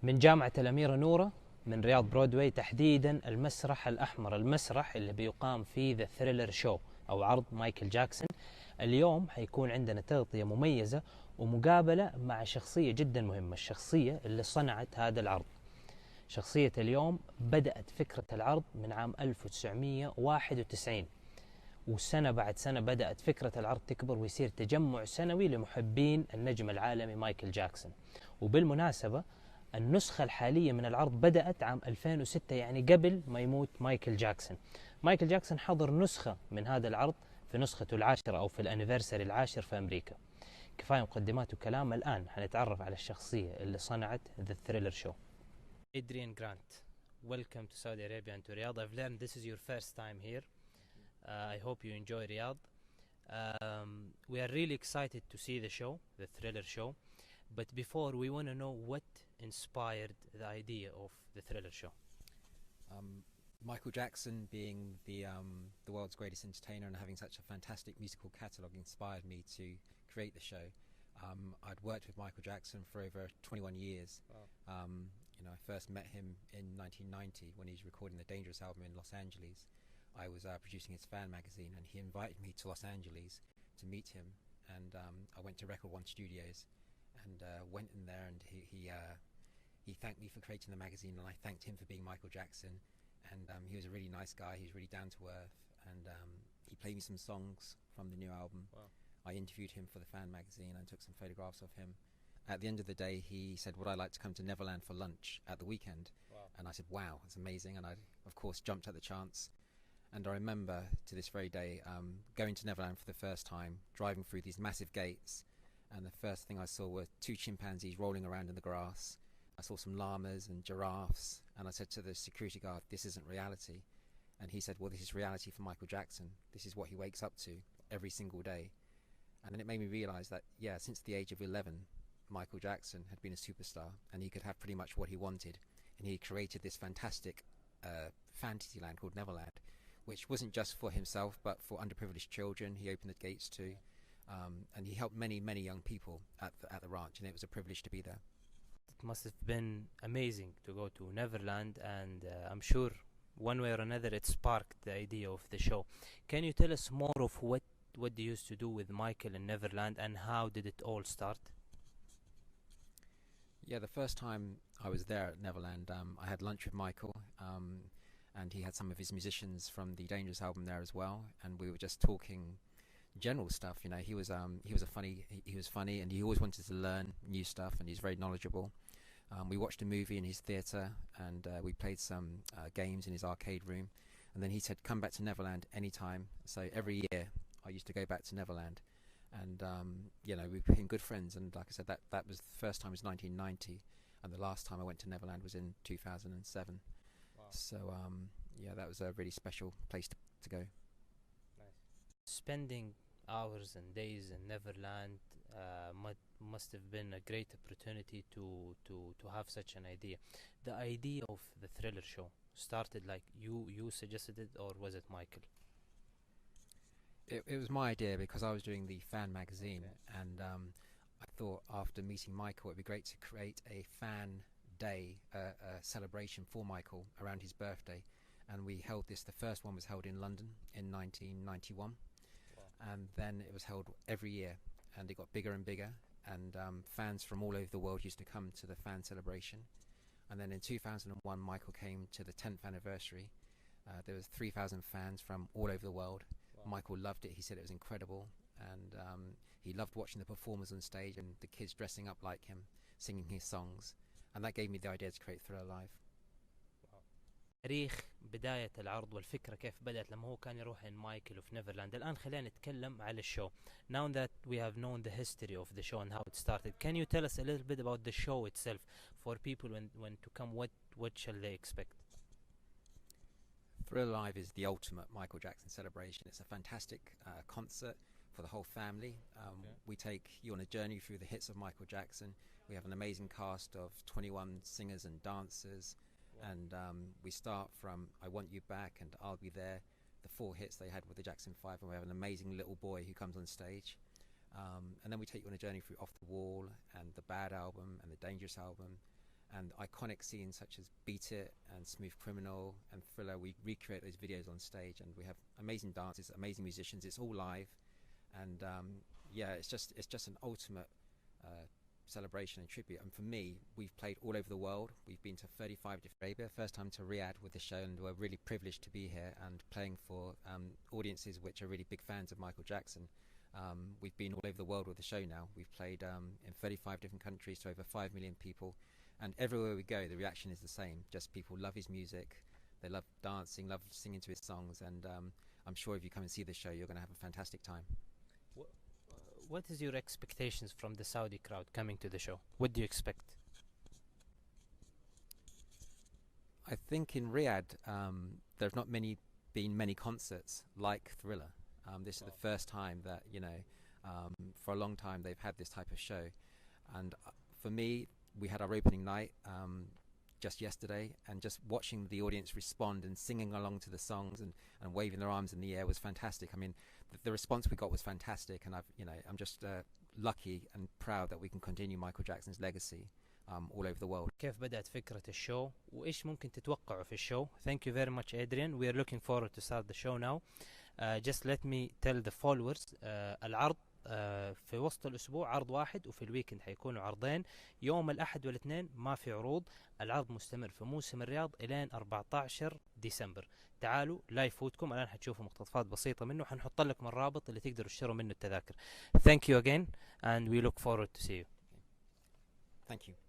من جامعة الأميرة نورة من رياض برودواي، تحديدا المسرح الأحمر، المسرح اللي بيقام فيه ذا ثريلر شو أو عرض مايكل جاكسون. اليوم حيكون عندنا تغطية مميزة ومقابلة مع شخصية جدا مهمة، الشخصية اللي صنعت هذا العرض. شخصية اليوم بدأت فكرة العرض من عام 1991، وسنة بعد سنة بدأت فكرة العرض تكبر ويصير تجمع سنوي لمحبين النجم العالمي مايكل جاكسون. وبالمناسبة النسخة الحالية من العرض بدأت عام 2006، يعني قبل ما يموت مايكل جاكسون. مايكل جاكسون حضر نسخة من هذا العرض في نسخته العاشرة أو في الأنيفرساري العاشر في أمريكا. كفاية مقدمات وكلام، الآن حنتعرف على الشخصية اللي صنعت The Thriller Show. Adrian Grant, welcome to Saudi Arabia and to Riyadh. I've learned this is your first time here. I hope you enjoy Riyadh. We are really excited to see the show, The Thriller Show. But before, we want to know what inspired the idea of The Thriller Show. Michael Jackson, being the world's greatest entertainer and having such a fantastic musical catalogue, inspired me to create the show. I'd worked with Michael Jackson for over 21 years. Wow. I first met him in 1990 when he was recording the Dangerous album in Los Angeles. I was producing his fan magazine, and he invited me to Los Angeles to meet him. And I went to Record One Studios and went in there, and he thanked me for creating the magazine, and I thanked him for being Michael Jackson. And he was a really nice guy. He was really down to earth, and he played me some songs from the new album. Wow. I interviewed him for the fan magazine and took some photographs of him. At the end of the day, he said, would I like to come to Neverland for lunch at the weekend? Wow. And I said, wow, that's amazing. And I, of course, jumped at the chance. And I remember to this very day going to Neverland for the first time, driving through these massive gates, and the first thing I saw were two chimpanzees rolling around in the grass. I saw some llamas and giraffes, and I said to the security guard, this isn't reality. And he said, well, this is reality for Michael Jackson. This is what he wakes up to every single day. And then it made me realise that, yeah, since the age of 11, Michael Jackson had been a superstar, and he could have pretty much what he wanted. And he created this fantastic fantasy land called Neverland, which wasn't just for himself, but for underprivileged children. He opened the gates to, and he helped many, many young people at the ranch, and it was a privilege to be there. It must have been amazing to go to Neverland, and I'm sure one way or another it sparked the idea of the show. Can you tell us more of what you used to do with Michael in Neverland, and how did it all start? Yeah, the first time I was there at Neverland, I had lunch with Michael, and he had some of his musicians from the Dangerous album there as well, and we were just talking general stuff. He was funny, and he always wanted to learn new stuff, and he's very knowledgeable. We watched a movie in his theatre, and we played some games in his arcade room, and then he said, come back to Neverland anytime. So every year I used to go back to Neverland, and we became good friends. And like I said, that was the first time was 1990, and the last time I went to Neverland was in 2007. Wow. So that was a really special place to go. Nice. Spending hours and days in Neverland must have been a great opportunity to have such an idea. The idea of the Thriller Show started like you suggested it, or was it Michael? It was my idea because I was doing the fan magazine. Okay. And I thought after meeting Michael it'd be great to create a fan day, a celebration for Michael around his birthday. And we held this, the first one was held in London in 1991. Wow. And then it was held every year, and it got bigger and bigger, and fans from all over the world used to come to the fan celebration. And then in 2001 Michael came to the 10th anniversary. There was 3,000 fans from all over the world. Wow. Michael loved it. He said it was incredible, and he loved watching the performers on stage and the kids dressing up like him, singing his songs, and that gave me the idea to create Thriller Live. تاريخ بداية العرض والفكرة كيف بدأت لما هو كان يروح in مايكل في نيفرلاند. الآن خلينا نتكلم على الشو. Now that we have known the history of the show and how it started, can you tell us a little bit about the show itself for people when to come? What shall they expect? Thriller Live is the ultimate Michael Jackson celebration. It's a fantastic concert for the whole family. We take you on a journey through the hits of Michael Jackson. We have an amazing cast of 21 singers and dancers. Wow. And we start from I Want You Back and I'll Be There, the 4 hits they had with the Jackson 5, and we have an amazing little boy who comes on stage. And then we take you on a journey through Off the Wall and the Bad album and the Dangerous album and iconic scenes such as Beat It and Smooth Criminal and Thriller. We recreate those videos on stage, and we have amazing dancers, amazing musicians. It's all live, and yeah, it's just an ultimate celebration and tribute. And for me, we've played all over the world. We've been to 35 different Arabia, first time to Riyadh with the show, and we're really privileged to be here and playing for audiences which are really big fans of Michael Jackson. We've been all over the world with the show now. We've played in 35 different countries to over 5 million people, and everywhere we go the reaction is the same. Just people love his music, they love dancing, love singing to his songs, and I'm sure if you come and see the show you're going to have a fantastic time. What is your expectations from the Saudi crowd coming to the show? What do you expect? I think in Riyadh there have not been many concerts like Thriller. This is the first time that, you know, for a long time they've had this type of show. And for me, we had our opening night just yesterday, and just watching the audience respond and singing along to the songs and waving their arms in the air was fantastic. I mean, the response we got was fantastic, and I'm just lucky and proud that we can continue Michael Jackson's legacy all over the world. كيف بدأت فكرة الشو وإيش ممكن تتوقعوا في الشو؟ Thank you very much, Adrian. We are looking forward to start the show now. Just let me tell the followers العرض في وسط الأسبوع عرض واحد، وفي الويكند حيكونوا عرضين. يوم الأحد والاثنين ما في عروض. العرض مستمر في موسم الرياض إلين 14 ديسمبر. تعالوا لا يفوتكم. الآن حتشوفوا مقتطفات بسيطة منه، حنحط لكم الرابط اللي تقدروا تشتروا منه التذاكر. Thank you again and we look forward to see you. Thank you.